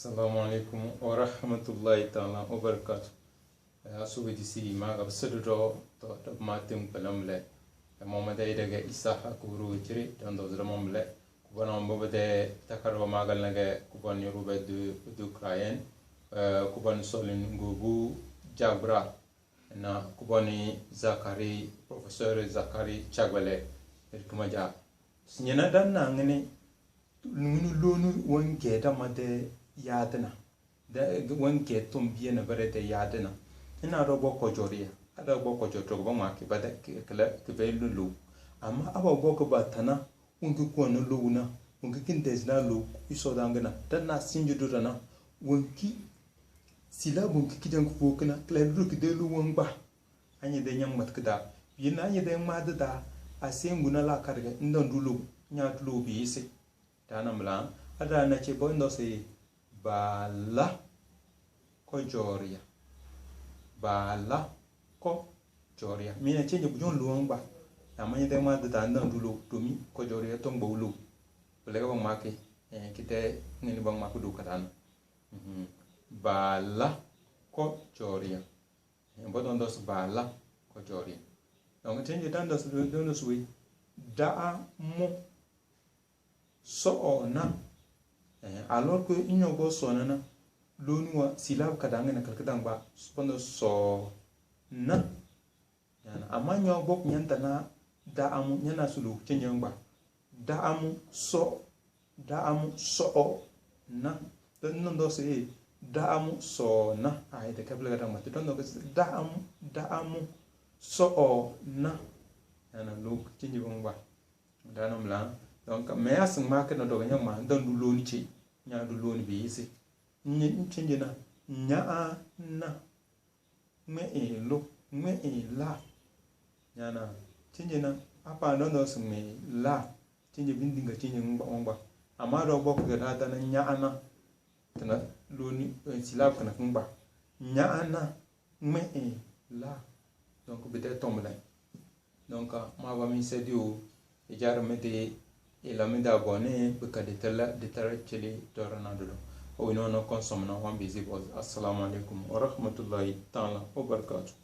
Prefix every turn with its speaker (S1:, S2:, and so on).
S1: Assalamu alaikum wa rahmatullahi ta'ala wa barakatuh. Asubu disi ma ga sadu to matim kalamle. Mama dai daga Isa hakuru jiri don do zama mle. Kubana mbo de takarwa magal nage kuban yoruba du krayen. Kuban solin ngubu jabra na kubani Zakari professeur Zakari Chagwale irkumaja. Sinyana dan na ngene nunu lonu wange da made yadna da wanke tumbiye na bare da yadna ina robo ko joriya ada bo ko joto ba ma ki bada kala ki velu lu amma aba bo ko batana unki ko no luna unki kin desna lu iso dangana dan na sinju dudana wanki sila bunki kidan ko kana kala lu ki de lu wangba anya de nyam mat kada yina anya de ma da asenguna la karga indan dulu nya dulu bi ise tanamla ada na ce bondo se bala ko joria bala ko joria mina chenje bujon luongba amanya de ma da ndan dulo tomi ko joria tong bolu bele ko make kite ngini bang ma ko du katan bala ko joria bodon dos bala ko joria donc chenje dan dos do suwi da mo so na alors que inyo go so na lonua silab kadanga na kalkadang ba spondo so na yana amanyo bok nyanta na da amu nyana sulu chenyang ba da amu so o na don ndo se da amu so na ai de kabla kadang ma don ndo da amu so o na yana lu chenyang ba da nam la donc mais asing ma ke no do nyang ma don du loni chi nya du loni bi isi ni chinje na nya na me e lo me e la nya na chinje na apa no no sing me la chinje bin dinga chinje ngba ama do bok ga da na nya na tana loni silab kana ngba nya na me e la donc bete tombe donc ma va mi sedio e jar mete e la mida abonné be ka de tara cheli dorana do o ino no consomme no wan bizi assalamu alaikum wa rahmatullahi ta'ala wa barakatuh.